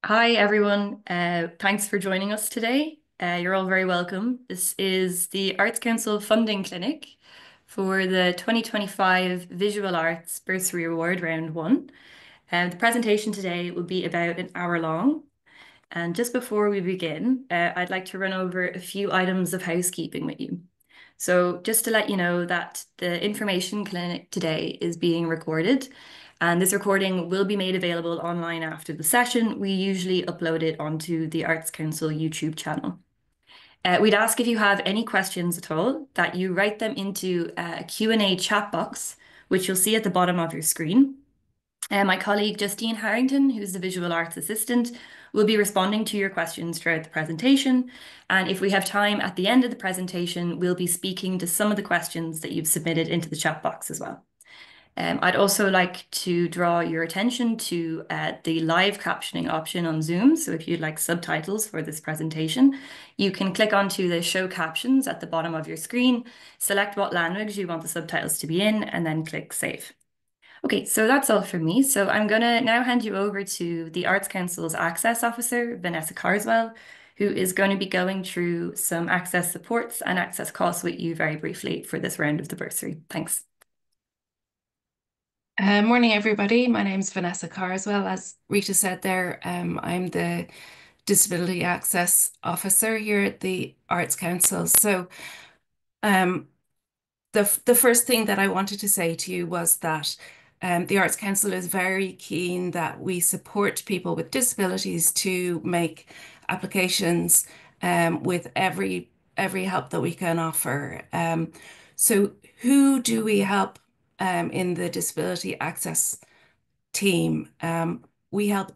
Hi, everyone. Thanks for joining us today. You're all very welcome. This is the Arts Council Funding Clinic for the 2025 Visual Arts Bursary Award Round 1. The presentation today will be about an hour long. And just before we begin, I'd like to run over a few items of housekeeping with you. So, just to let you know that the information clinic today is being recorded, and this recording will be made available online after the session. We usually upload it onto the Arts Council YouTube channel. We'd ask if you have any questions at all that you write them into a Q&A chat box, which you'll see at the bottom of your screen. My colleague Justine Harrington, who's the visual arts assistant, will be responding to your questions throughout the presentation. And if we have time at the end of the presentation, we'll be speaking to some of the questions that you've submitted into the chat box as well. I'd also like to draw your attention to the live captioning option on Zoom. So if you'd like subtitles for this presentation, you can click onto the show captions at the bottom of your screen, select what language you want the subtitles to be in, and then click save. Okay, so that's all for me. So I'm going to now hand you over to the Arts Council's Access Officer, Vanessa Carswell, who is going to be going through some access supports and access costs with you very briefly for this round of the bursary. Thanks. Morning, everybody. My name's Vanessa Carswell. As Rita said there, I'm the Disability Access Officer here at the Arts Council. So, um, the first thing that I wanted to say to you was that the Arts Council is very keen that we support people with disabilities to make applications with every help that we can offer. So, who do we help in the disability access team? We help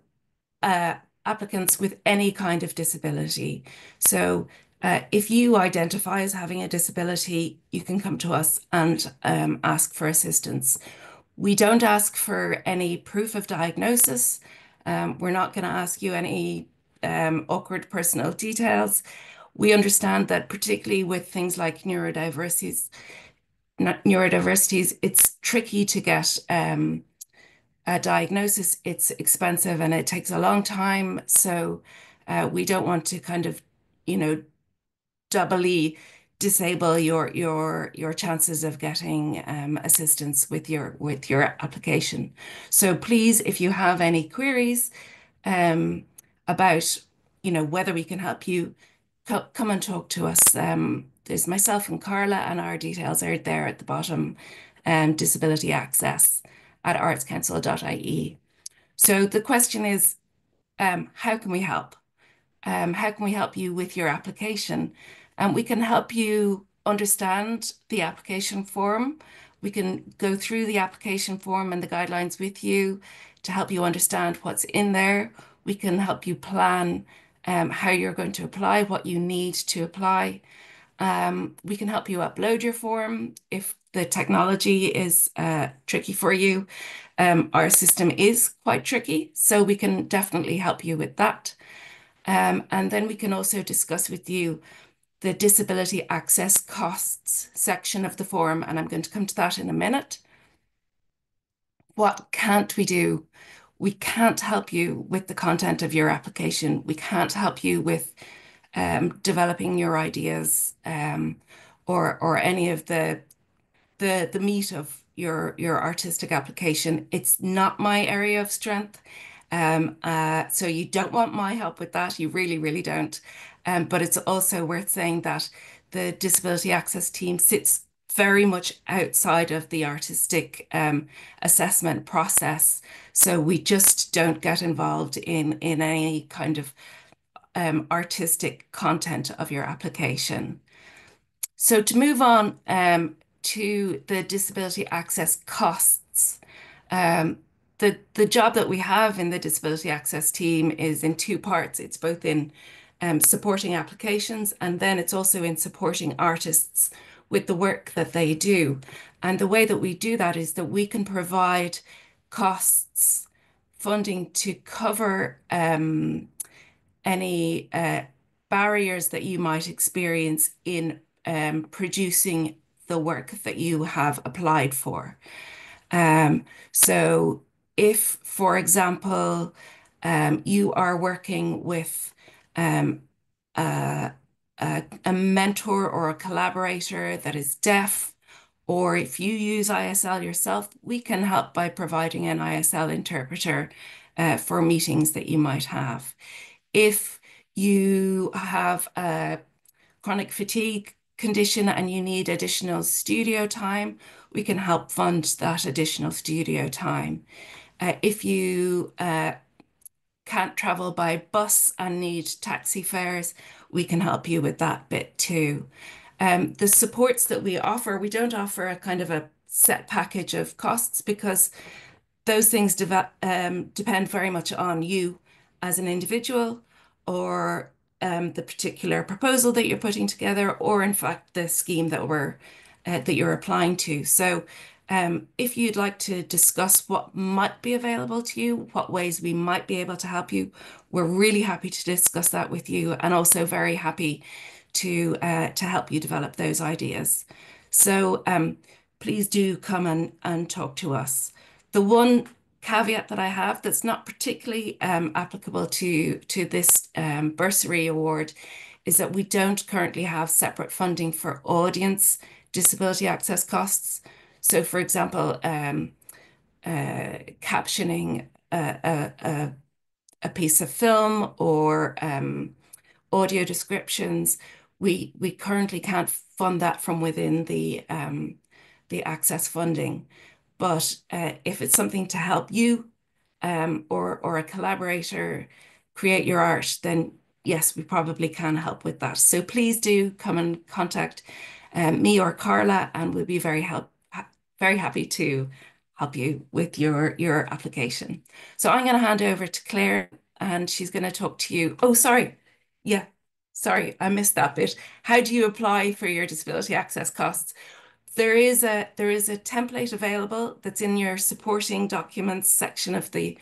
uh, applicants with any kind of disability. So if you identify as having a disability, you can come to us and ask for assistance. We don't ask for any proof of diagnosis. We're not going to ask you any awkward personal details. We understand that particularly with things like neurodiversities, it's tricky to get a diagnosis. It's expensive and it takes a long time. So we don't want to kind of, you know, doubly disable your chances of getting assistance with your application. So please, if you have any queries um, about, whether we can help you, come and talk to us. There's myself and Carla, and our details are there at the bottom. Disability access at artscouncil.ie. So the question is, how can we help? How can we help you with your application? We can help you understand the application form. We can go through the application form and the guidelines with you to help you understand what's in there. We can help you plan how you're going to apply, what you need to apply. We can help you upload your form if the technology is tricky for you. Our system is quite tricky, so we can definitely help you with that. And then we can also discuss with you the disability access costs section of the form, and I'm going to come to that in a minute. What can't we do? We can't help you with the content of your application. We can't help you with developing your ideas or any of the meat of your artistic application. It's not my area of strength. So you don't want my help with that. You really, really don't. But it's also worth saying that the disability access team sits very much outside of the artistic assessment process. So we just don't get involved in any kind of artistic content of your application. So to move on to the disability access costs, um, the job that we have in the disability access team is in two parts. It's both in supporting applications, and then it's also in supporting artists with the work that they do. And the way that we do that is that we can provide costs, funding to cover any barriers that you might experience in producing the work that you have applied for. So if, for example, you are working with um, a, a mentor or a collaborator that is deaf, or if you use ISL yourself, we can help by providing an ISL interpreter for meetings that you might have. If you have a chronic fatigue condition and you need additional studio time, we can help fund that additional studio time. If you can't travel by bus and need taxi fares, we can help you with that bit too. The supports that we offer, we don't offer a kind of a set package of costs because those things depend very much on you as an individual or the particular proposal that you're putting together, or in fact the scheme that you're applying to. So if you'd like to discuss what might be available to you, what ways we might be able to help you, we're really happy to discuss that with you, and also very happy to help you develop those ideas. So please do come and talk to us. The one caveat that I have that's not particularly applicable to this bursary award is that we don't currently have separate funding for audience disability access costs. So, for example, captioning a piece of film or audio descriptions, we currently can't fund that from within the access funding. But if it's something to help you or a collaborator create your art, then yes, we probably can help with that. So please do come and contact me or Carla, and we'll be very happy to help you with your application. So I'm going to hand over to Claire, and she's going to talk to you. Oh, sorry. Yeah, sorry, I missed that bit. How do you apply for your disability access costs? There is a template available that's in your supporting documents section of the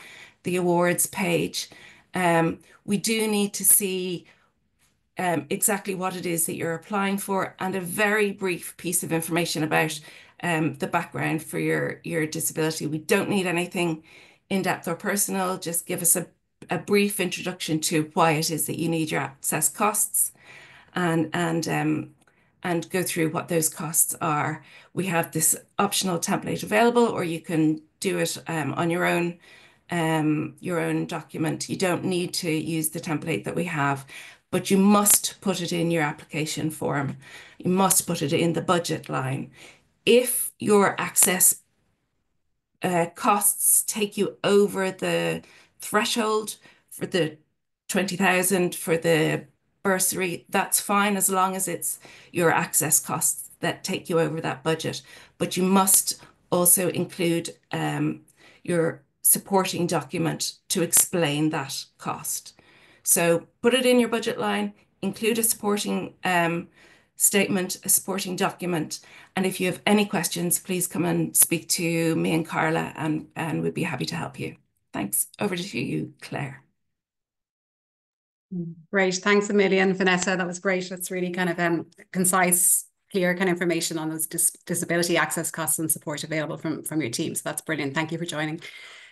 awards page. We do need to see exactly what it is that you're applying for, and a very brief piece of information about the background for your disability. We don't need anything in-depth or personal. Just give us a brief introduction to why it is that you need your access costs, and go through what those costs are. We have this optional template available, or you can do it on your own document. You don't need to use the template that we have, but you must put it in your application form. You must put it in the budget line. If your access costs take you over the threshold for the 20,000 for the bursary, that's fine as long as it's your access costs that take you over that budget. But you must also include your supporting document to explain that cost. So put it in your budget line, include a supporting statement, a supporting document. And if you have any questions, please come and speak to me and Carla, and we'd be happy to help you. Thanks. Over to you, Claire. Great. Thanks a million, Vanessa. That was great. That's really kind of concise, clear kind of information on those disability access costs and support available from your team. So that's brilliant. Thank you for joining.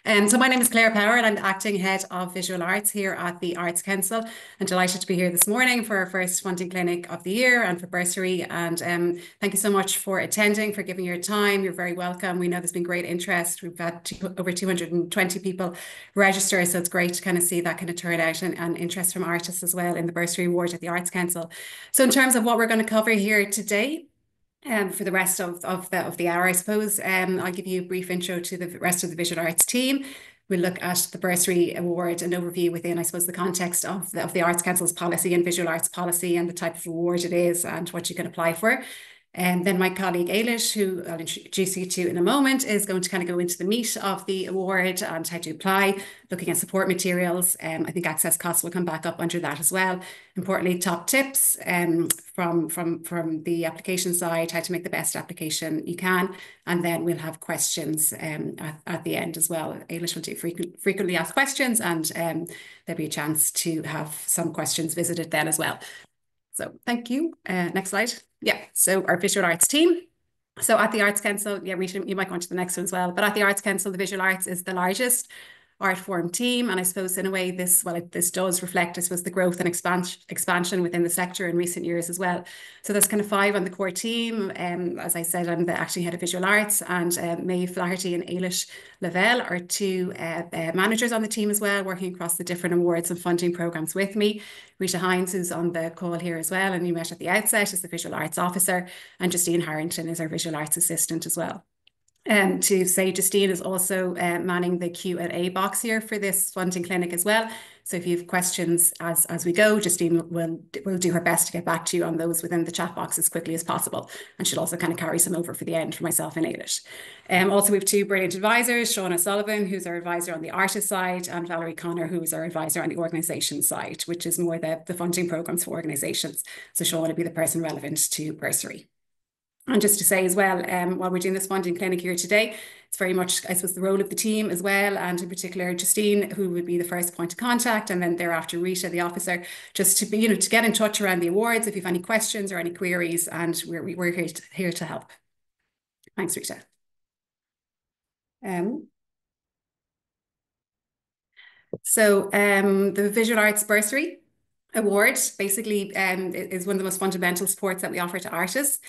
So my name is Claire Power, and I'm the Acting Head of Visual Arts here at the Arts Council. I'm delighted to be here this morning for our first funding clinic of the year and for bursary. And thank you so much for attending, for giving your time. You're very welcome. We know there's been great interest. We've had over 220 people register, so it's great to kind of see that kind of turnout and interest from artists as well in the Bursary Award at the Arts Council. So in terms of what we're going to cover here today, for the rest of the hour, I suppose, I'll give you a brief intro to the rest of the visual arts team. We'll look at the Bursary Award and overview within, I suppose, the context of the Arts Council's policy and visual arts policy and the type of award it is and what you can apply for. And then my colleague Ailish, who I'll introduce you to in a moment, is going to kind of go into the meat of the award and how to apply, looking at support materials. I think access costs will come back up under that as well. Importantly, top tips from the application side, how to make the best application you can. And then we'll have questions at the end as well. Ailish will do frequently asked questions, and there'll be a chance to have some questions visited then as well. So thank you. Next slide. Yeah, so our visual arts team. So at the Arts Council, yeah, you might go on to the next one as well, but at the Arts Council, the visual arts is the largest art form team. And I suppose in a way this does reflect, I suppose, the growth and expansion within the sector in recent years as well. So there's kind of 5 on the core team. As I said, I'm the acting head of visual arts, and Maeve Flaherty and Ailish Lavelle are 2 managers on the team as well, working across the different awards and funding programs with me. Rita Hines, who's on the call here as well, and you met at the outset, is the visual arts officer, and Justine Harrington is our visual arts assistant as well. To say Justine is also manning the Q&A box here for this funding clinic as well. So if you have questions as we go, Justine will do her best to get back to you on those within the chat box as quickly as possible. And she'll also kind of carry some over for the end for myself and Ailish. Also, we have 2 brilliant advisors, Shauna Sullivan, who's our advisor on the artist side, and Valerie Connor, who is our advisor on the organisation side, which is more the funding programmes for organisations. So Shauna will be the person relevant to bursary. And just to say as well, while we're doing this funding clinic here today, it's very much, I suppose, the role of the team as well, and in particular Justine, who would be the first point of contact, and then thereafter Rita, the officer, just to be, to get in touch around the awards if you have any questions or any queries, and we're here to help. Thanks, Rita. The Visual Arts Bursary Award basically is one of the most fundamental supports that we offer to artists.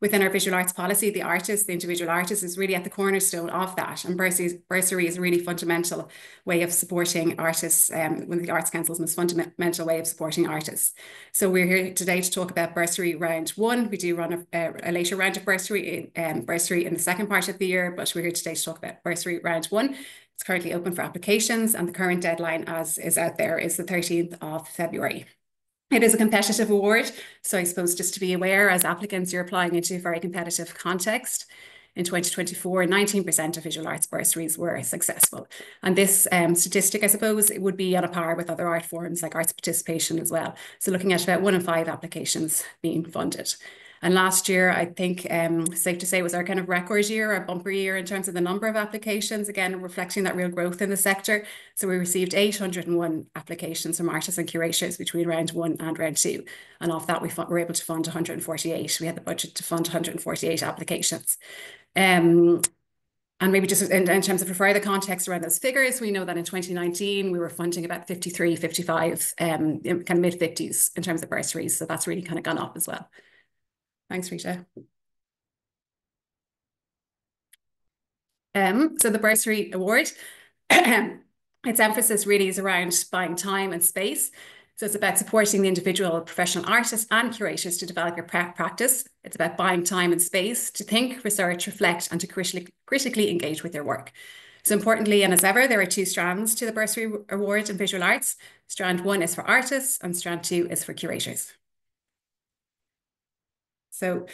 Within our visual arts policy, the artist, the individual artist, is really at the cornerstone of that. And bursary is a really fundamental way of supporting artists, one of the Arts Council's most fundamental way of supporting artists. So we're here today to talk about bursary round 1. We do run a later round of bursary in the second part of the year, but we're here today to talk about bursary round 1. It's currently open for applications, and the current deadline, as is out there, is the 13th of February. It is a competitive award, so I suppose just to be aware, as applicants, you're applying into a very competitive context. In 2024, 19% of visual arts bursaries were successful. And this statistic, I suppose, it would be on a par with other art forms like arts participation as well. So looking at about 1 in 5 applications being funded. And last year, I think, safe to say, was our kind of record year, our bumper year in terms of the number of applications, again, reflecting that real growth in the sector. So we received 801 applications from artists and curators between round 1 and round 2. And off that, we were able to fund 148. We had the budget to fund 148 applications. And maybe just in terms of further context around those figures, we know that in 2019, we were funding about 53, 55, kind of mid-50s in terms of bursaries. So that's really kind of gone up as well. Thanks, Rita. So the Bursary Award, its emphasis really is around buying time and space. So it's about supporting the individual professional artists and curators to develop your practice. It's about buying time and space to think, research, reflect, and to critically engage with their work. So importantly, and as ever, there are 2 strands to the Bursary Award in visual arts. Strand 1 is for artists, and strand 2 is for curators. So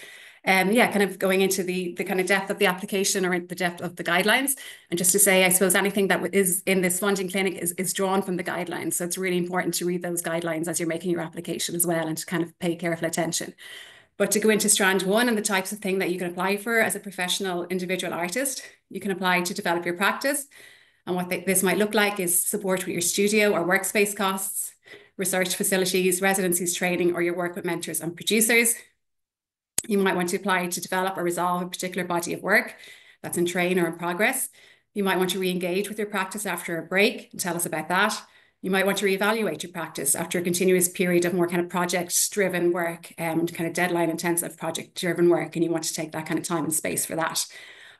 kind of going into the kind of depth of the application or the depth of the guidelines. And just to say, I suppose anything that is in this funding clinic is drawn from the guidelines. So it's really important to read those guidelines as you're making your application as well, and to kind of pay careful attention. But to go into strand 1 and the types of thing that you can apply for as a professional individual artist, you can apply to develop your practice. And what this might look like is support with your studio or workspace costs, research facilities, residencies, training, or your work with mentors and producers. You might want to apply to develop or resolve a particular body of work that's in train or in progress. You might want to re-engage with your practice after a break and tell us about that. You might want to reevaluate your practice after a continuous period of more kind of project-driven work and kind of deadline-intensive project-driven work, and you want to take that kind of time and space for that.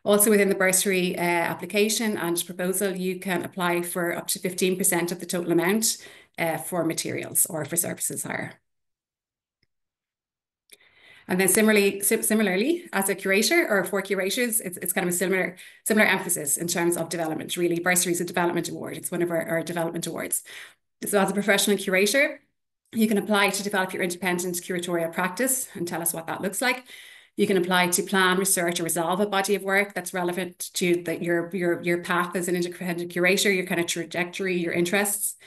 Also within the bursary application and proposal, you can apply for up to 15% of the total amount for materials or for services hire. And then similarly, as a curator or for curators, it's kind of a similar emphasis in terms of development. Really, bursary is a development award. It's one of our development awards. So as a professional curator, you can apply to develop your independent curatorial practice and tell us what that looks like. You can apply to plan, research, or resolve a body of work that's relevant to your path as an independent curator, your kind of trajectory, your interests.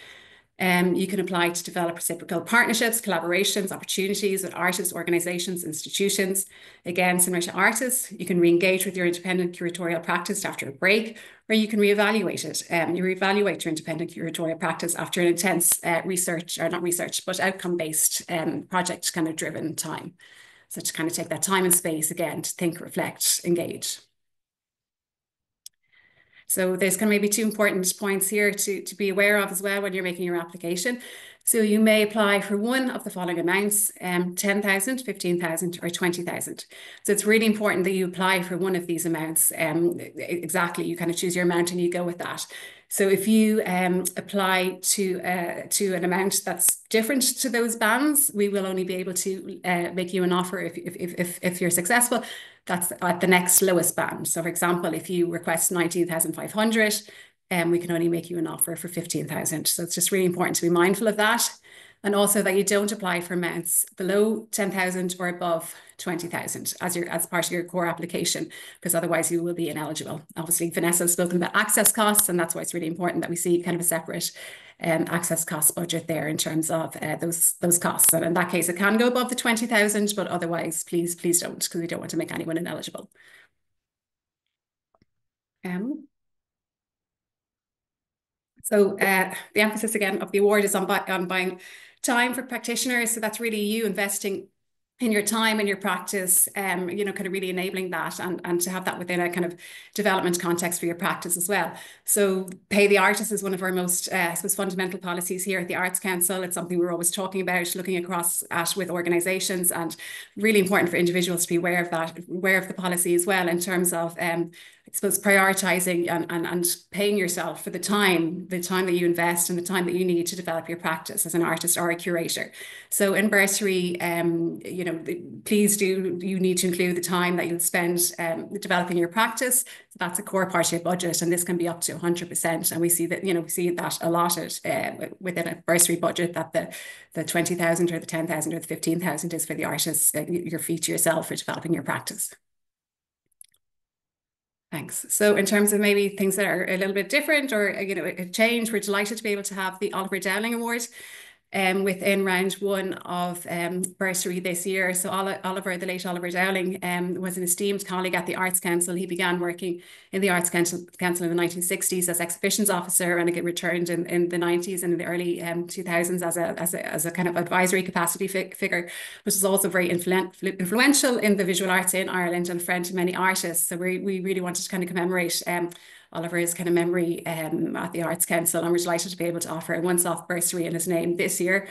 You can apply to develop reciprocal partnerships, collaborations, opportunities with artists, organisations, institutions. Again, similar to artists, you can re-engage with your independent curatorial practice after a break, or you can reevaluate it. You reevaluate your independent curatorial practice after an intense outcome-based project kind of driven time. So to kind of take that time and space again to think, reflect, engage. So there's kind of maybe two important points here to be aware of as well when you're making your application. So you may apply for one of the following amounts, 10,000, 15,000 or 20,000. So it's really important that you apply for one of these amounts. Exactly, you kind of choose your amount and you go with that. So if you apply to an amount that's different to those bands, we will only be able to make you an offer if you're successful. That's at the next lowest band. So for example, if you request 19,500, we can only make you an offer for 15,000. So it's just really important to be mindful of that. And also that you don't apply for amounts below 10,000 or above 20,000 as part of your core application, because otherwise you will be ineligible. Obviously, Vanessa has spoken about access costs, and that's why it's really important that we see kind of a separate access cost budget there in terms of those costs. And in that case, it can go above the 20,000, but otherwise, please don't, because we don't want to make anyone ineligible. So the emphasis again of the award is on buying time for practitioners. So that's really you investing in your time and your practice, kind of really enabling that and to have that within a kind of development context for your practice as well. So pay the artist is one of our most, I suppose, fundamental policies here at the Arts Council. It's something we're always talking about, looking across at with organisations, and really important for individuals to be aware of that, aware of the policy as well in terms of I suppose prioritising and paying yourself for the time that you invest and the time that you need to develop your practice as an artist or a curator. So in bursary, please you need to include the time that you'll spend developing your practice. So that's a core part of your budget, and this can be up to 100%. And we see that allotted within a bursary budget, that the 20,000 or the 10,000 or the 15,000 is for the artist, your fee to yourself for developing your practice. Thanks. So in terms of maybe things that are a little bit different or, a change, we're delighted to be able to have the Oliver Dowling Award within round one of bursary this year. So the late Oliver Dowling, was an esteemed colleague at the Arts Council. He began working in the Arts Council in the 1960s as exhibitions officer, and it returned in the 90s and in the early 2000s as a kind of advisory capacity figure, which is also very influential in the visual arts in Ireland and a friend to many artists. So we really wanted to kind of commemorate Oliver's kind of memory at the Arts Council, and we're delighted to be able to offer a once-off bursary in his name this year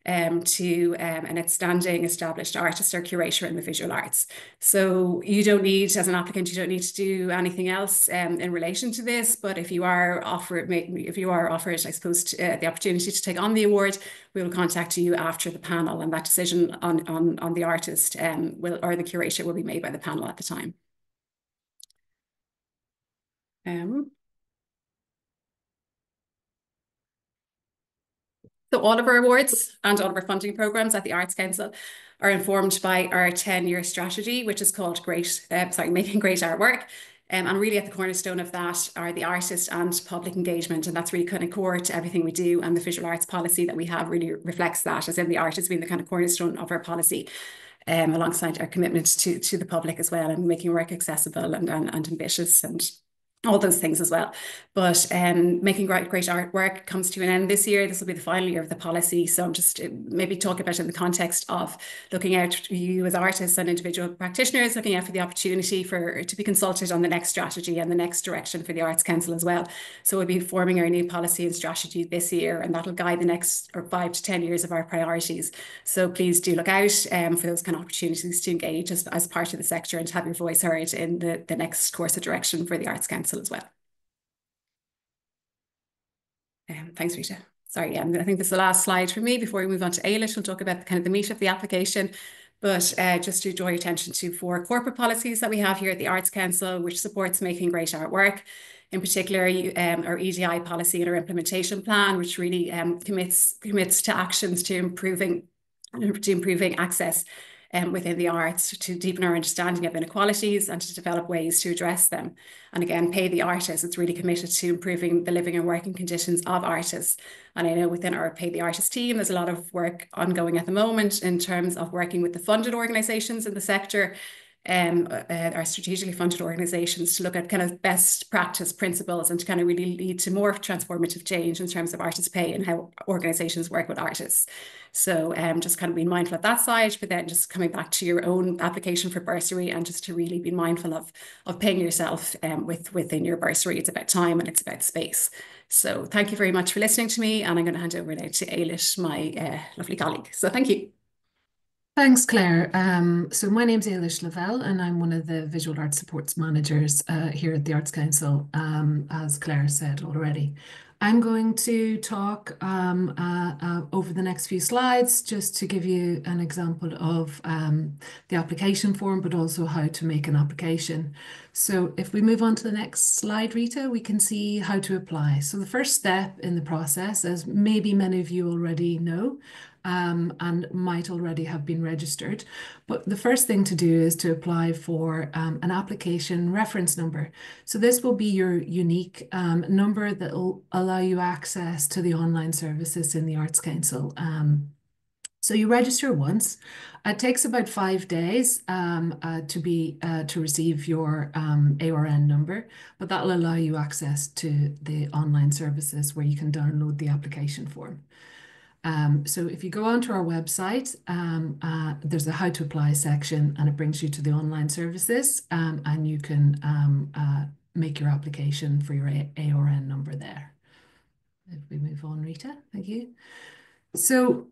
to an outstanding established artist or curator in the visual arts. So you don't need, as an applicant, you don't need to do anything else in relation to this, but if you are offered, I suppose, the opportunity to take on the award, we will contact you after the panel, and that decision on the artist or the curator will be made by the panel at the time. So all of our awards and all of our funding programs at the Arts Council are informed by our 10-year strategy, which is called Making Great Artwork. And really at the cornerstone of that are the artist and public engagement. And that's really kind of core to everything we do. And the visual arts policy that we have really reflects that, as in the artist being the kind of cornerstone of our policy, alongside our commitment to the public as well, and making work accessible and ambitious and all those things as well. But making great artwork comes to an end this year. This will be the final year of the policy. So I'm just maybe talking about it in the context of looking out, you as artists and individual practitioners, looking out for the opportunity to be consulted on the next strategy and the next direction for the Arts Council as well. So we'll be forming our new policy and strategy this year, and that'll guide the next 5 to 10 years of our priorities. So please do look out for those kind of opportunities to engage as part of the sector and to have your voice heard in the next course of direction for the Arts Council as well. Thanks, Rita. Sorry, I think this is the last slide for me before we move on to Ailish. We'll talk about the meat of the application, but just to draw your attention to 4 corporate policies that we have here at the Arts Council, which supports making great artwork. In particular, our EDI policy and our implementation plan, which really commits to actions to improving access within the arts, to deepen our understanding of inequalities and to develop ways to address them. And again, Pay the Artist, it's really committed to improving the living and working conditions of artists. And I know within our Pay the Artist team, there's a lot of work ongoing at the moment in terms of working with the funded organisations in the sector our strategically funded organizations to look at kind of best practice principles and to kind of really lead to more transformative change in terms of artist pay and how organizations work with artists. So just kind of being mindful of that side, but then just coming back to your own application for bursary and just to really be mindful of paying yourself within your bursary. It's about time and it's about space. So thank you very much for listening to me, and I'm going to hand over now to Ailish, my lovely colleague. So thank you. Thanks, Claire. So my name's Ailish Lavelle, and I'm one of the Visual Arts Supports Managers here at the Arts Council, as Claire said already. I'm going to talk over the next few slides just to give you an example of the application form, but also how to make an application. So if we move on to the next slide, Rita, we can see how to apply. So the first step in the process, as maybe many of you already know, and might already have been registered. But the first thing to do is to apply for an application reference number. So this will be your unique number that will allow you access to the online services in the Arts Council. So you register once. It takes about 5 days to receive your ARN number, but that will allow you access to the online services where you can download the application form. So if you go onto our website, there's a how to apply section, and it brings you to the online services, and you can make your application for your ARN number there. If we move on, Rita, thank you. So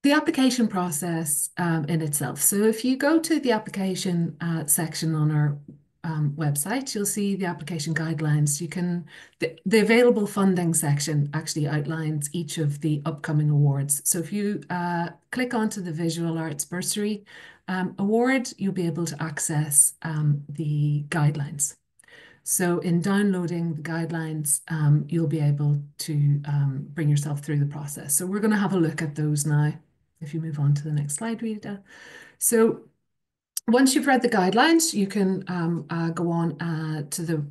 the application process in itself. So if you go to the application section on our website, you'll see the application guidelines. The available funding section actually outlines each of the upcoming awards. So if you click onto the Visual Arts Bursary Award, you'll be able to access the guidelines. So in downloading the guidelines, you'll be able to bring yourself through the process. So we're going to have a look at those now. If you move on to the next slide, Rita. So once you've read the guidelines, you can go on to the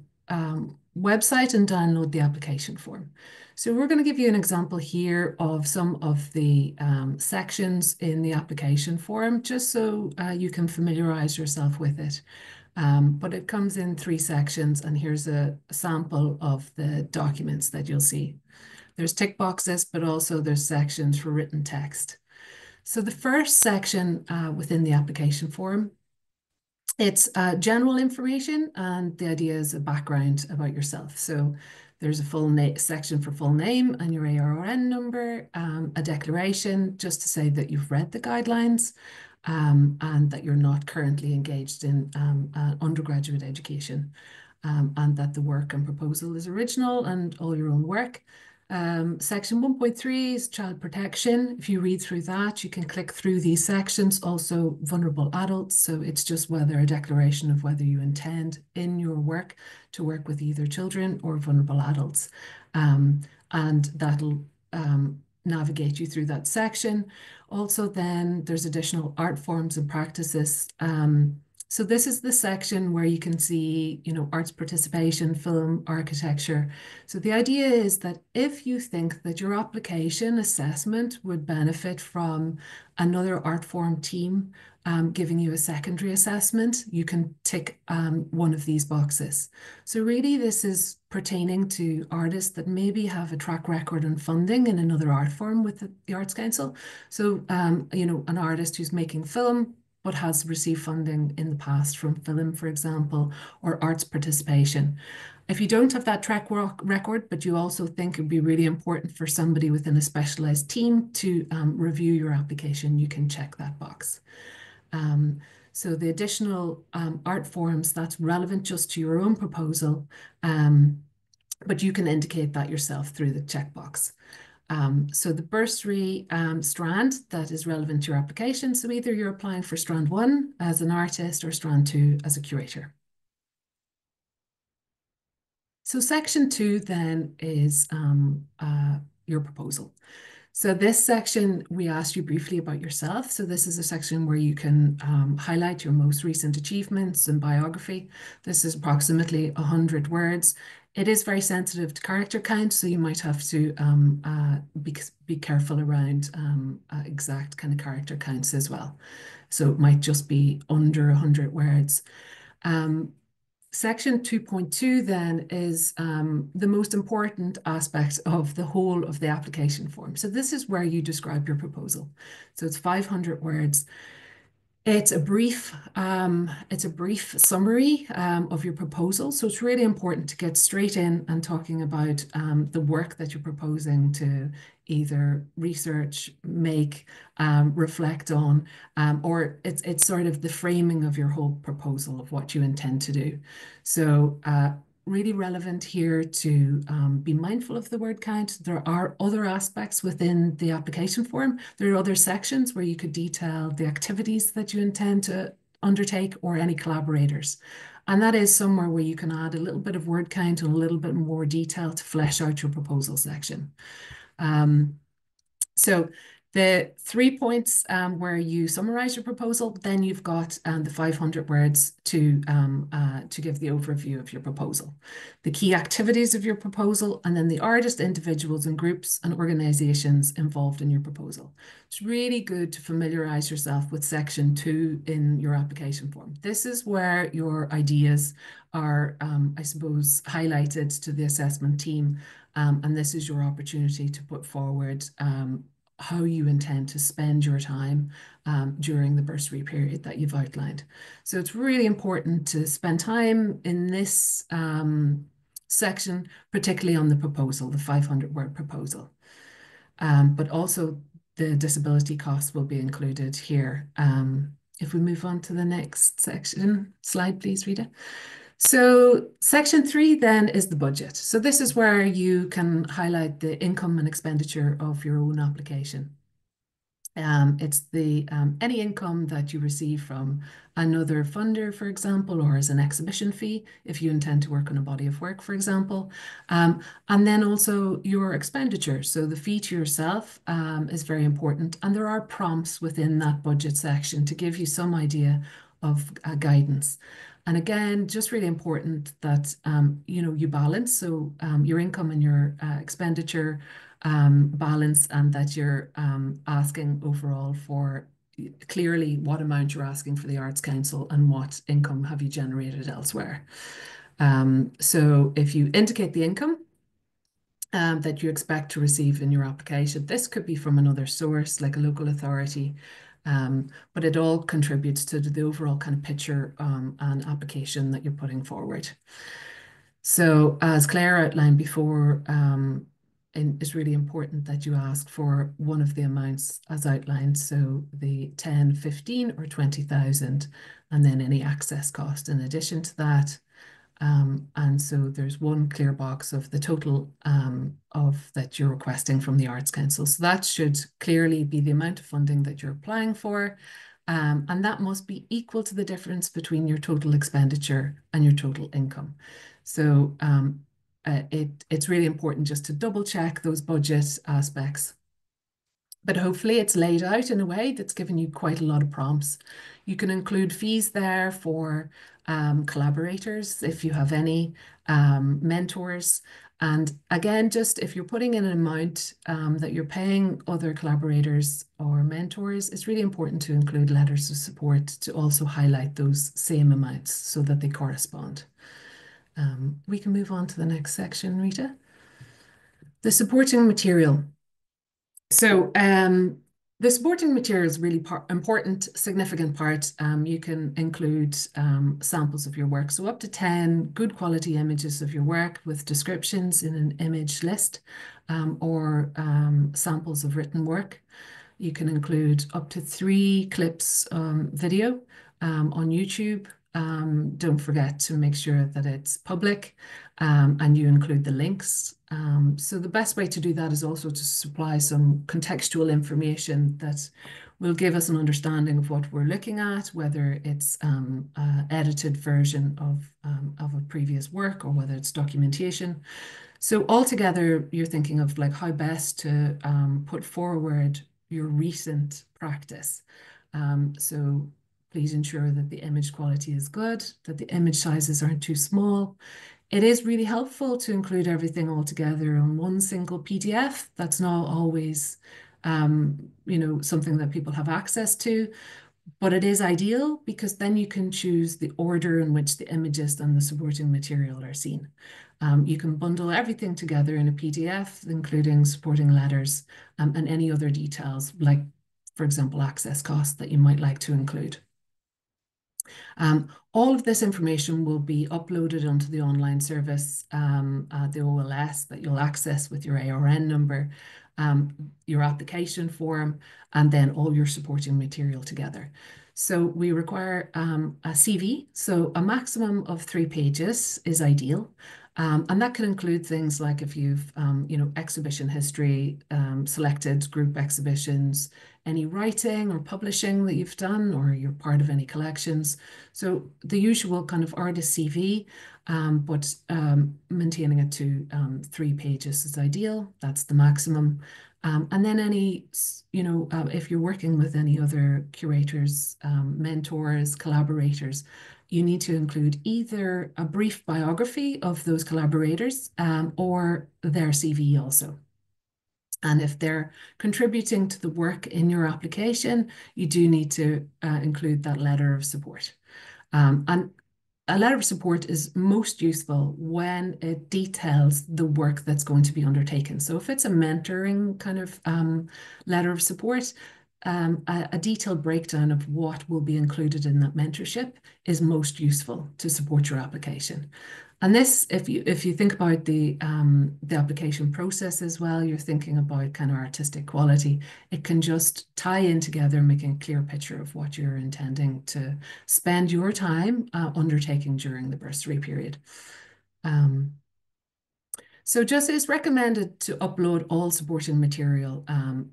website and download the application form. So we're going to give you an example here of some of the sections in the application form, just so you can familiarize yourself with it. But it comes in 3 sections, and here's a sample of the documents that you'll see. There's tick boxes, but also there's sections for written text. So the first section within the application form, it's general information, and the idea is a background about yourself. So there's a full section for full name and your ARN number, a declaration just to say that you've read the guidelines and that you're not currently engaged in undergraduate education, and that the work and proposal is original and all your own work. Section 1.3 is child protection. If you read through that, you can click through these sections. Also vulnerable adults. So it's just a declaration of whether you intend in your work to work with either children or vulnerable adults. And that'll navigate you through that section. Also, then there's additional art forms and practices. So this is the section where you can see, arts participation, film, architecture. So the idea is that if you think that your application assessment would benefit from another art form team giving you a secondary assessment, you can tick one of these boxes. So really this is pertaining to artists that maybe have a track record on funding in another art form with the Arts Council. So, an artist who's making film, but has received funding in the past from film, for example, or arts participation. If you don't have that track record, but you also think it would be really important for somebody within a specialized team to review your application, you can check that box. So the additional art forms, that's relevant just to your own proposal, but you can indicate that yourself through the checkbox. So the bursary strand that is relevant to your application. So either you're applying for strand 1 as an artist or strand 2 as a curator. So section 2 then is your proposal. So this section, we asked you briefly about yourself. So this is a section where you can highlight your most recent achievements and biography. This is approximately 100 words. It is very sensitive to character count, so you might have to be careful around exact kind of character counts as well. So it might just be under 100 words. Section 2.2 then is the most important aspect of the whole of the application form. So this is where you describe your proposal. So it's 500 words. It's a brief summary of your proposal. So it's really important to get straight in and talking about the work that you're proposing to either research, make, reflect on, or it's sort of the framing of your whole proposal of what you intend to do. So really relevant here to be mindful of the word count. There are other aspects within the application form. There are other sections where you could detail the activities that you intend to undertake or any collaborators. And that is somewhere where you can add a little bit of word count and a little bit more detail to flesh out your proposal section. So the 3 points where you summarize your proposal, then you've got the 500 words to give the overview of your proposal, the key activities of your proposal, and then the artist, individuals, and groups and organizations involved in your proposal. It's really good to familiarize yourself with section 2 in your application form. This is where your ideas are, I suppose, highlighted to the assessment team. And this is your opportunity to put forward how you intend to spend your time during the bursary period that you've outlined. So it's really important to spend time in this section, particularly on the proposal, the 500-word proposal. But also the disability costs will be included here. If we move on to the next section, slide please, Rita. So section 3 then is the budget. So this is where you can highlight the income and expenditure of your own application. It's the any income that you receive from another funder, for example, or as an exhibition fee, if you intend to work on a body of work, for example. And then also your expenditure. So the fee to yourself is very important. And there are prompts within that budget section to give you some idea of guidance. And again, just really important that you balance. So your income and your expenditure balance, and that you're asking overall for clearly what amount you're asking for the Arts Council and what income have you generated elsewhere. So if you indicate the income that you expect to receive in your application, this could be from another source like a local authority, but it all contributes to the overall kind of picture and application that you're putting forward. So as Claire outlined before, it's really important that you ask for one of the amounts as outlined. So the 10, 15 or 20,000, and then any access cost in addition to that. And so there's one clear box of the total of that you're requesting from the Arts Council. So that should clearly be the amount of funding that you're applying for. And that must be equal to the difference between your total expenditure and your total income. So it's really important just to double check those budget aspects. But hopefully it's laid out in a way that's given you quite a lot of prompts. You can include fees there for collaborators, if you have any, mentors. And again, just if you're putting in an amount that you're paying other collaborators or mentors, it's really important to include letters of support to also highlight those same amounts so that they correspond. We can move on to the next section, Rita. The supporting material. So the supporting material is really important, significant part. You can include samples of your work. So up to 10 good quality images of your work with descriptions in an image list, or samples of written work. You can include up to 3 clips video on YouTube. Don't forget to make sure that it's public, and you include the links. So the best way to do that is also to supply some contextual information that will give us an understanding of what we're looking at, whether it's edited version of a previous work or whether it's documentation. So altogether, you're thinking of like how best to put forward your recent practice. So please ensure that the image quality is good, that the image sizes aren't too small. It is really helpful to include everything all together in one single PDF. That's not always, something that people have access to, but it is ideal because then you can choose the order in which the images and the supporting material are seen. You can bundle everything together in a PDF, including supporting letters and any other details, like, for example, access costs that you might like to include. All of this information will be uploaded onto the online service, the OLS that you'll access with your ARN number, your application form, and then all your supporting material together. So we require a CV, so a maximum of 3 pages is ideal. And that can include things like if you've, exhibition history, selected group exhibitions, any writing or publishing that you've done, or you're part of any collections. So the usual kind of artist CV, but maintaining it to 3 pages is ideal. That's the maximum. And then if you're working with any other curators, mentors, collaborators, you need to include either a brief biography of those collaborators or their CV also. And if they're contributing to the work in your application, you do need to include that letter of support. And a letter of support is most useful when it details the work that's going to be undertaken. So if it's a mentoring kind of letter of support, a detailed breakdown of what will be included in that mentorship is most useful to support your application. And this, if you think about the application process as well, you're thinking about kind of artistic quality. It can just tie in together, making a clear picture of what you're intending to spend your time undertaking during the bursary period. So just it's recommended to upload all supporting material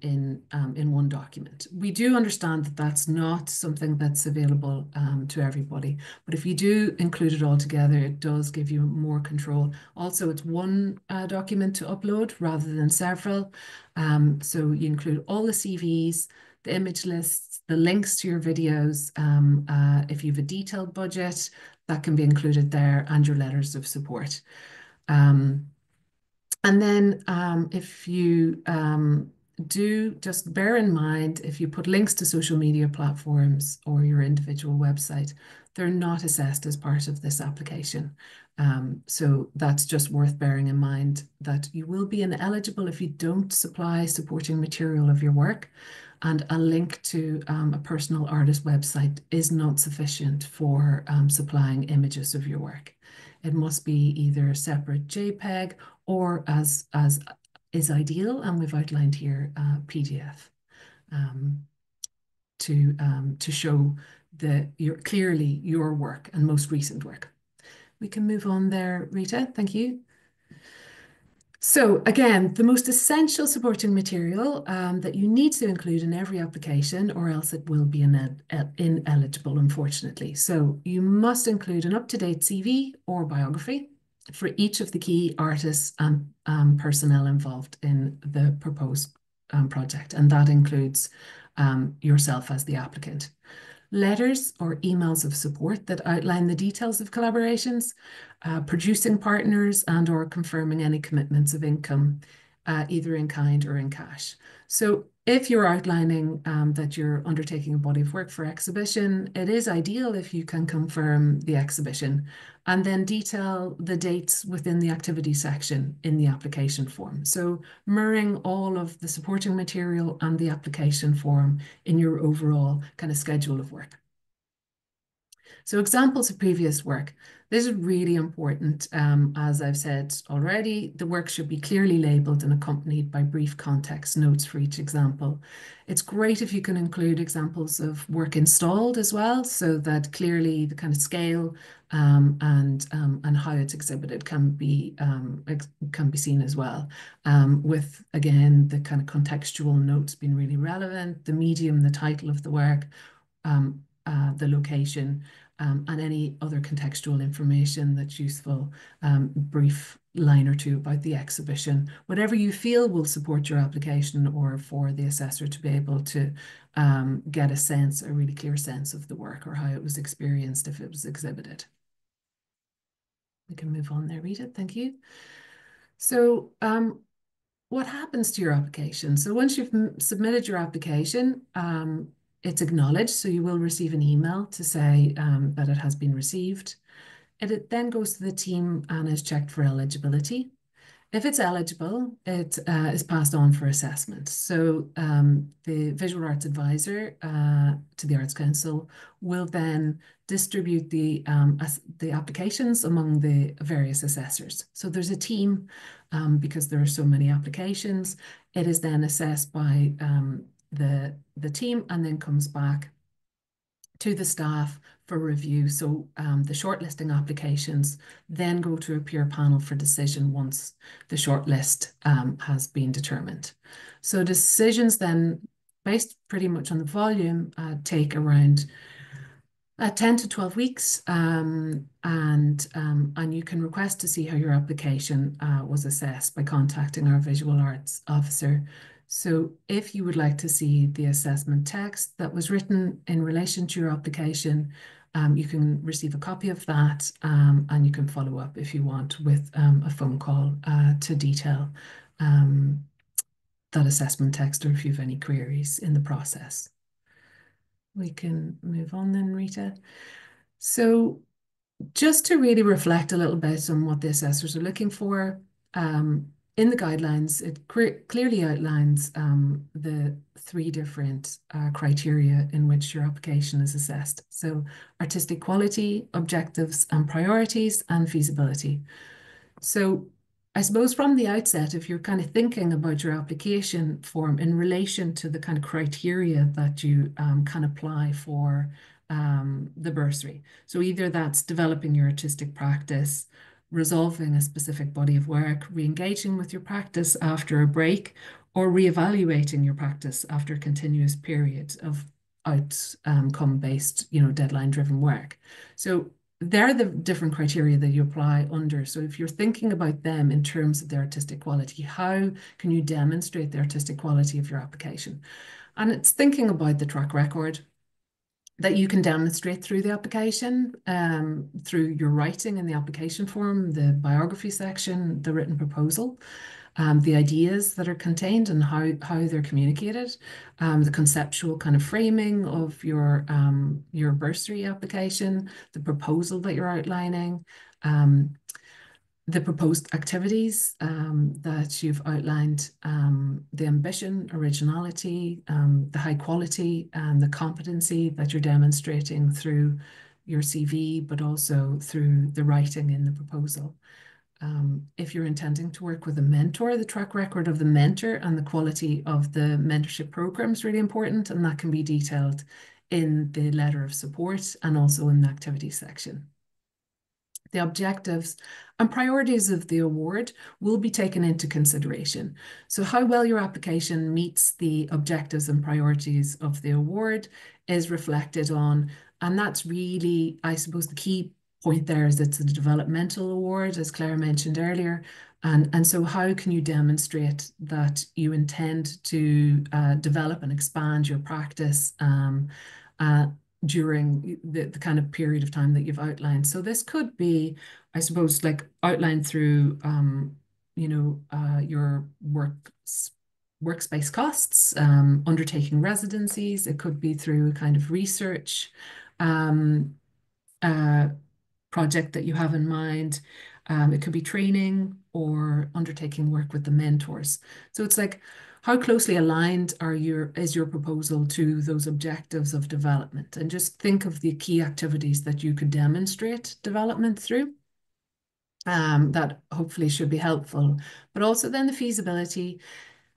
in one document. We do understand that that's not something that's available to everybody, but if you do include it all together, it does give you more control. Also, it's one document to upload rather than several. So you include all the CVs, the image lists, the links to your videos. If you have a detailed budget, that can be included there, and your letters of support. And then if you do, just bear in mind, if you put links to social media platforms or your individual website, they're not assessed as part of this application. So that's just worth bearing in mind, that you will be ineligible if you don't supply supporting material of your work. And a link to a personal artist website is not sufficient for supplying images of your work. It must be either a separate JPEG or as is ideal, and we've outlined here PDF to show clearly your work and most recent work. We can move on there, Rita. Thank you. So again, the most essential supporting material that you need to include in every application, or else it will be ineligible, unfortunately. So you must include an up-to-date CV or biography for each of the key artists and personnel involved in the proposed project, and that includes yourself as the applicant. Letters or emails of support that outline the details of collaborations, producing partners, and or confirming any commitments of income, either in kind or in cash. So if you're outlining that you're undertaking a body of work for exhibition, it is ideal if you can confirm the exhibition and then detail the dates within the activity section in the application form. So mirroring all of the supporting material and the application form in your overall kind of schedule of work. So examples of previous work. This is really important. As I've said already, the work should be clearly labeled and accompanied by brief context notes for each example. It's great if you can include examples of work installed as well, so that clearly the kind of scale and how it's exhibited can be seen as well. With, again, the kind of contextual notes being really relevant, the medium, the title of the work, the location, and any other contextual information that's useful, brief line or two about the exhibition, whatever you feel will support your application or for the assessor to be able to get a really clear sense of the work or how it was experienced if it was exhibited. We can move on there, Rita. Thank you. So what happens to your application? So once you've submitted your application, it's acknowledged. So you will receive an email to say that it has been received. It then goes to the team and is checked for eligibility. If it's eligible, it is passed on for assessment. So the Visual Arts Advisor to the Arts Council will then distribute the applications among the various assessors. So there's a team, because there are so many applications, it is then assessed by the team and then comes back to the staff for review. So the shortlisting applications then go to a peer panel for decision once the shortlist has been determined. So decisions then, based pretty much on the volume, take around 10 to 12 weeks, and you can request to see how your application was assessed by contacting our visual arts officer. So if you would like to see the assessment text that was written in relation to your application, you can receive a copy of that, and you can follow up if you want with a phone call to detail that assessment text, or if you have any queries in the process. We can move on then, Rita. So just to really reflect a little bit on what the assessors are looking for, in the guidelines, it clearly outlines the three different criteria in which your application is assessed. So artistic quality, objectives and priorities, and feasibility. So I suppose from the outset, if you're kind of thinking about your application form in relation to the kind of criteria that you can apply for the bursary. So either that's developing your artistic practice, resolving a specific body of work, re-engaging with your practice after a break, or re-evaluating your practice after a continuous period of outcome-based, deadline-driven work. So they're the different criteria that you apply under. So if you're thinking about them in terms of their artistic quality, how can you demonstrate the artistic quality of your application? And it's thinking about the track record that you can demonstrate through the application, through your writing in the application form, the biography section, the written proposal, the ideas that are contained and how they're communicated, the conceptual kind of framing of your bursary application, the proposal that you're outlining, the proposed activities that you've outlined, the ambition, originality, the high quality, and the competency that you're demonstrating through your CV, but also through the writing in the proposal. If you're intending to work with a mentor, the track record of the mentor and the quality of the mentorship program is really important, and that can be detailed in the letter of support and also in the activity section. The objectives and priorities of the award will be taken into consideration. So how well your application meets the objectives and priorities of the award is reflected on, and that's really, I suppose, the key point there is it's a developmental award, as Claire mentioned earlier. And so how can you demonstrate that you intend to develop and expand your practice during the kind of period of time that you've outlined? So this could be, I suppose, like outlined through, your workspace costs, undertaking residencies. It could be through a kind of research project that you have in mind. It could be training or undertaking work with the mentors. So it's like, how closely aligned is your proposal to those objectives of development? And just think of the key activities that you could demonstrate development through. That hopefully should be helpful. But also then the feasibility.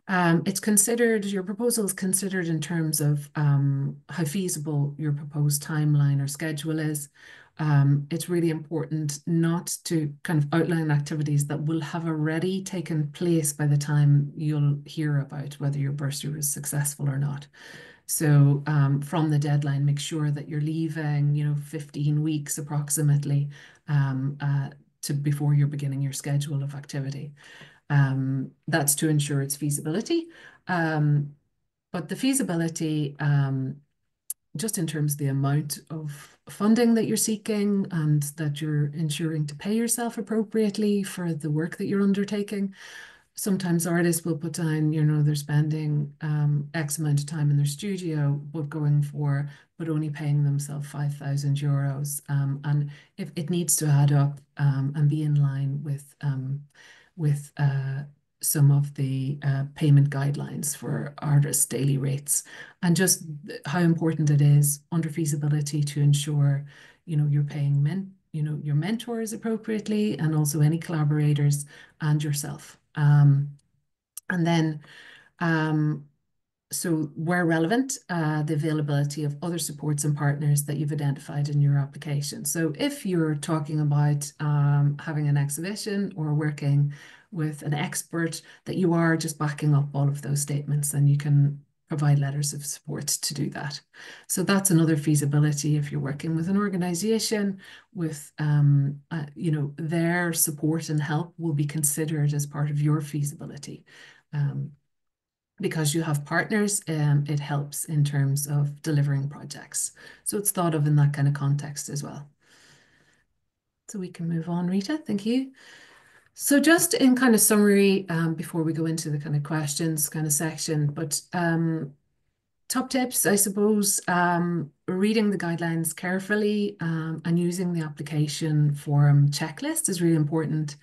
Your proposal is considered in terms of how feasible your proposed timeline or schedule is. It's really important not to kind of outline activities that will have already taken place by the time you'll hear about whether your bursary was successful or not. So from the deadline, make sure that you're leaving, 15 weeks approximately before you're beginning your schedule of activity. That's to ensure its feasibility. But the feasibility just in terms of the amount of funding that you're seeking and that you're ensuring to pay yourself appropriately for the work that you're undertaking. Sometimes artists will put down, they're spending X amount of time in their studio, but only paying themselves €5,000. And if it needs to add up and be in line with some of the payment guidelines for artists' daily rates, and just how important it is under feasibility to ensure, you're paying your mentors appropriately, and also any collaborators and yourself. And then, so where relevant, the availability of other supports and partners that you've identified in your application. So if you're talking about having an exhibition or working with an expert, that you are just backing up all of those statements, and you can provide letters of support to do that. So that's another feasibility if you're working with an organization with, their support and help will be considered as part of your feasibility. Because you have partners, it helps in terms of delivering projects. So it's thought of in that kind of context as well. So we can move on, Rita, thank you. So just in kind of summary, before we go into the kind of questions kind of section, but top tips, I suppose, reading the guidelines carefully and using the application form checklist is really important.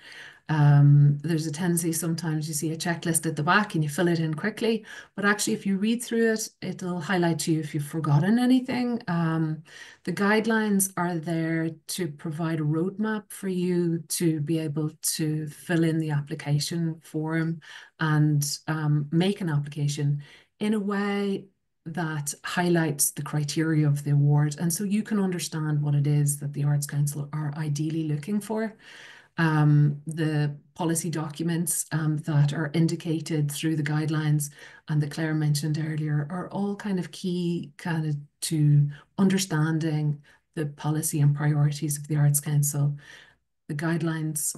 There's a tendency sometimes you see a checklist at the back and you fill it in quickly, but actually if you read through it, it'll highlight to you if you've forgotten anything. The guidelines are there to provide a roadmap for you to be able to fill in the application form and make an application in a way that highlights the criteria of the award. And so you can understand what it is that the Arts Council are ideally looking for. The policy documents that are indicated through the guidelines and that Claire mentioned earlier are all kind of key to understanding the policy and priorities of the Arts Council. The guidelines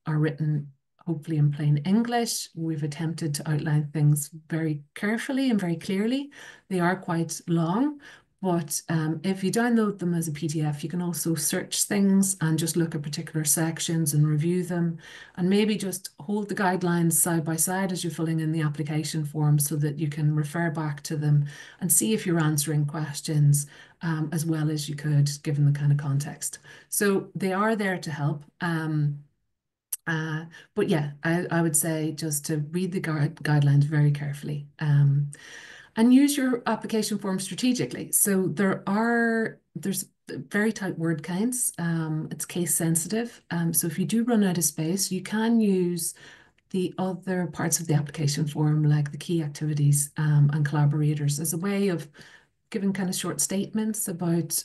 are written hopefully in plain English. We've attempted to outline things very carefully and very clearly. They are quite long, but if you download them as a PDF, you can also search things and just look at particular sections and review them, and maybe just hold the guidelines side by side as you're filling in the application form so that you can refer back to them and see if you're answering questions as well as you could, given the kind of context. So they are there to help. But yeah, I would say just to read the guidelines very carefully and use your application form strategically. So there's very tight word counts. It's case sensitive. So if you do run out of space, you can use the other parts of the application form, like the key activities and collaborators, as a way of giving kind of short statements about,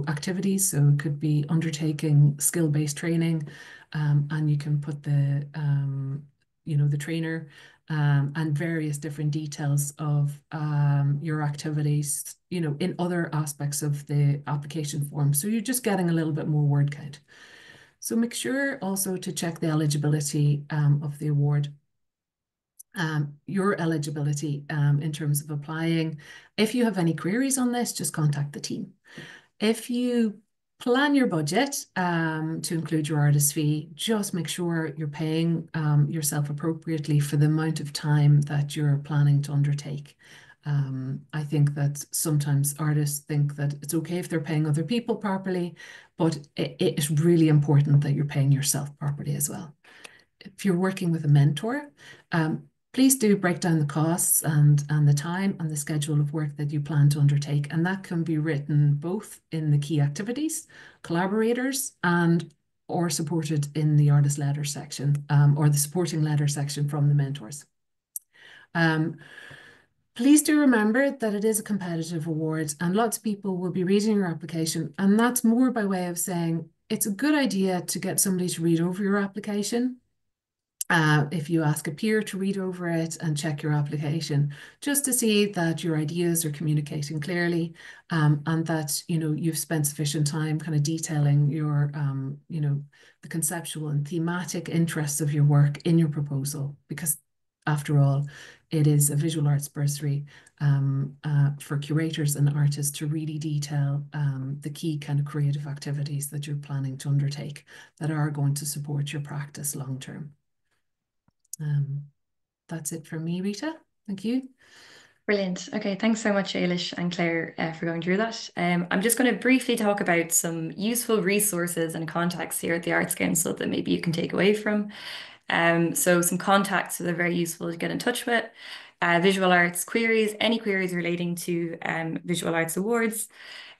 activities. So it could be undertaking skill-based training, and you can put the trainer and various different details of your activities, in other aspects of the application form. So you're just getting a little bit more word count. So make sure also to check the eligibility of the award. Your eligibility in terms of applying. If you have any queries on this, just contact the team. If you plan your budget to include your artist fee, just make sure you're paying yourself appropriately for the amount of time that you're planning to undertake. I think that sometimes artists think that it's okay if they're paying other people properly, but it's really important that you're paying yourself properly as well. If you're working with a mentor, please do break down the costs and the time and the schedule of work that you plan to undertake. And that can be written both in the key activities, collaborators, or supported in the artist letter section or the supporting letter section from the mentors. Please do remember that it is a competitive award and lots of people will be reading your application. And that's more by way of saying it's a good idea to get somebody to read over your application. If you ask a peer to read over it and check your application, just to see that your ideas are communicating clearly and that you've spent sufficient time kind of detailing your the conceptual and thematic interests of your work in your proposal, because after all, It is a visual arts bursary for curators and artists to really detail the key kind of creative activities that you're planning to undertake that are going to support your practice long term. That's it from me, Rita. Thank you. Brilliant. Okay, thanks so much, Ailish and Claire, for going through that. I'm just going to briefly talk about some useful resources and contacts here at the Arts Council that maybe you can take away from. So some contacts that are very useful to get in touch with. Visual arts queries, any queries relating to Visual Arts Awards,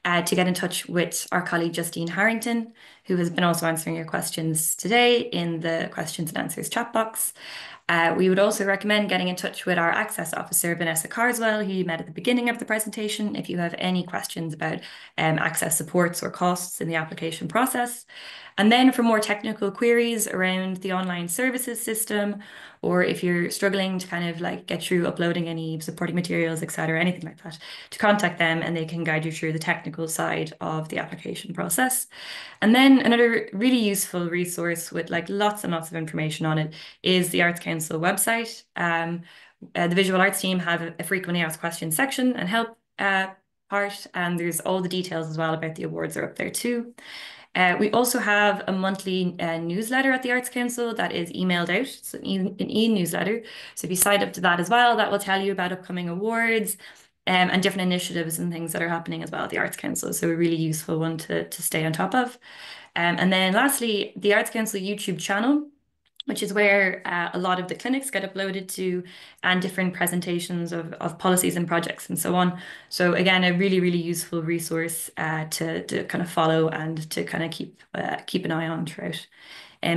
to get in touch with our colleague Justine Harrington, who has been also answering your questions today in the questions and answers chat box. We would also recommend getting in touch with our Access Officer, Vanessa Carswell, who you met at the beginning of the presentation, if you have any questions about access supports or costs in the application process. And then for more technical queries around the online services system, or if you're struggling to kind of like get through uploading any supporting materials, etc., anything like that, to contact them and they can guide you through the technical side of the application process. And then another really useful resource with like lots and lots of information on it is the Arts Council website. The visual arts team have a frequently asked questions section and help part, and there's all the details as well about the awards are up there too. We also have a monthly newsletter at the Arts Council that is emailed out. It's an e-newsletter. So if you sign up to that as well, that will tell you about upcoming awards and different initiatives and things that are happening as well at the Arts Council. So a really useful one to stay on top of. And then lastly, the Arts Council YouTube channel, which is where a lot of the clinics get uploaded to and different presentations of policies and projects and so on. So again, a really, really useful resource to kind of follow and to kind of keep an eye on throughout.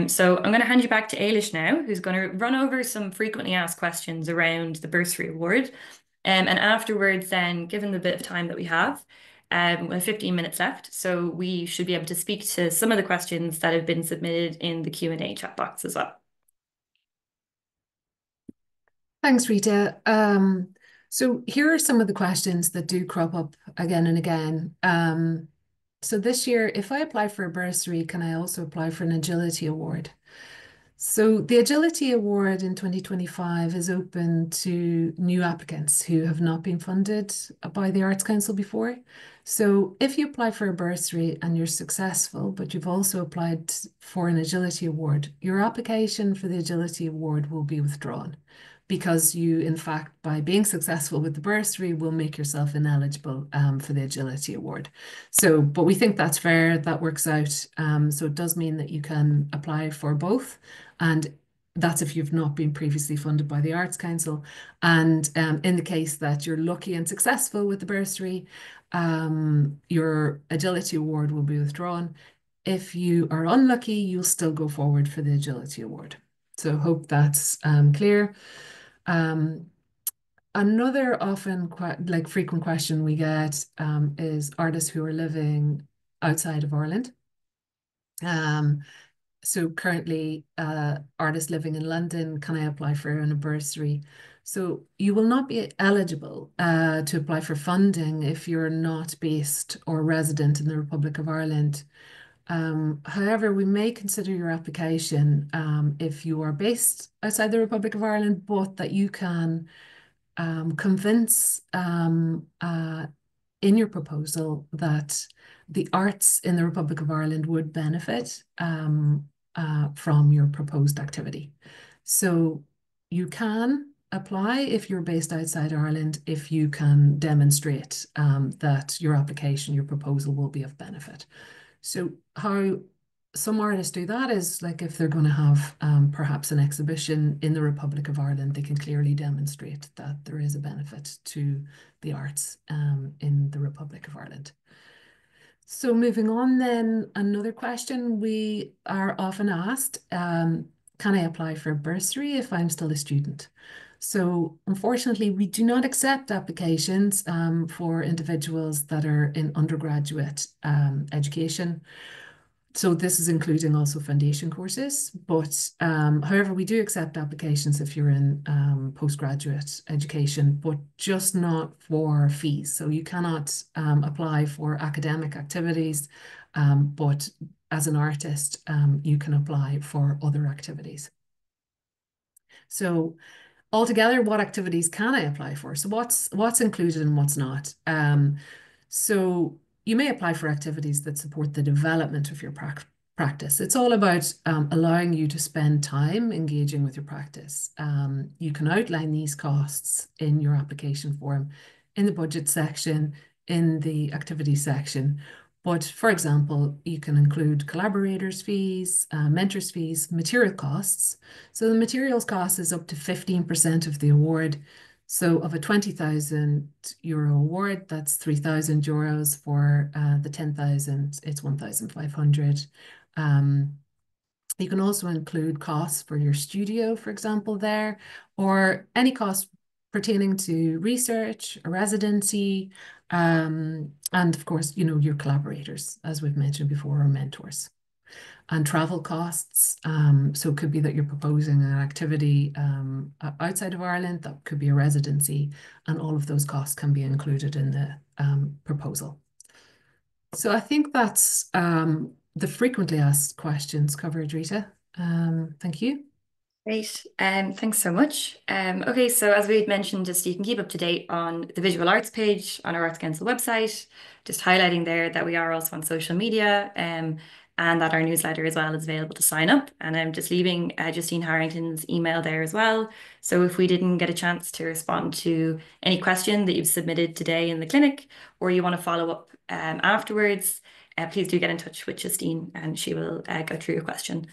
So I'm going to hand you back to Ailish now, who's going to run over some frequently asked questions around the Bursary Award. And afterwards, then, given the bit of time that we have, we have 15 minutes left, so we should be able to speak to some of the questions that have been submitted in the Q&A chat box as well. Thanks, Rita. So here are some of the questions that do crop up again and again. So this year, if I apply for a bursary, can I also apply for an Agility Award? So the Agility Award in 2025 is open to new applicants who have not been funded by the Arts Council before. So if you apply for a bursary and you're successful, but you've also applied for an Agility Award, your application for the Agility Award will be withdrawn because you, in fact, by being successful with the bursary, will make yourself ineligible for the Agility Award. So, but we think that's fair, that works out. So it does mean that you can apply for both. And that's if you've not been previously funded by the Arts Council. And in the case that you're lucky and successful with the bursary, your Agility Award will be withdrawn. If you are unlucky, you'll still go forward for the Agility Award. So hope that's clear. Another often frequent question we get is artists who are living outside of Ireland. So currently, artists living in London, can I apply for an bursary? So you will not be eligible to apply for funding if you're not based or resident in the Republic of Ireland. However, we may consider your application if you are based outside the Republic of Ireland, but that you can convince in your proposal that the arts in the Republic of Ireland would benefit from your proposed activity. So you can apply if you're based outside Ireland if you can demonstrate that your application, your proposal will be of benefit. So how some artists do that is like if they're going to have perhaps an exhibition in the Republic of Ireland, they can clearly demonstrate that there is a benefit to the arts in the Republic of Ireland. So moving on then, another question we are often asked, can I apply for a bursary if I'm still a student? So unfortunately, we do not accept applications for individuals that are in undergraduate education. So this is including also foundation courses, but however, we do accept applications if you're in postgraduate education, but just not for fees. So you cannot apply for academic activities, but as an artist, you can apply for other activities. So altogether, what activities can I apply for? So what's included and what's not? So you may apply for activities that support the development of your practice. It's all about allowing you to spend time engaging with your practice. You can outline these costs in your application form, in the budget section, in the activity section. But for example, you can include collaborators' fees, mentors' fees, material costs. So the materials cost is up to 15% of the award. So of a 20,000 euro award, that's 3,000 euros. For the 10,000, it's 1,500. You can also include costs for your studio, for example, there, or any costs pertaining to research, a residency, and of course, your collaborators, as we've mentioned before, or mentors. And travel costs. So it could be that you're proposing an activity outside of Ireland, that could be a residency, and all of those costs can be included in the proposal. So I think that's the frequently asked questions covered, Rita. Thank you. Great. Thanks so much. Okay, so as we had mentioned, just you can keep up to date on the visual arts page on our Arts Council website, just highlighting there that we are also on social media, and that our newsletter as well is available to sign up. And I'm just leaving Justine Harrington's email there as well. So if we didn't get a chance to respond to any question that you've submitted today in the clinic, or you want to follow up afterwards, please do get in touch with Justine and she will go through your question.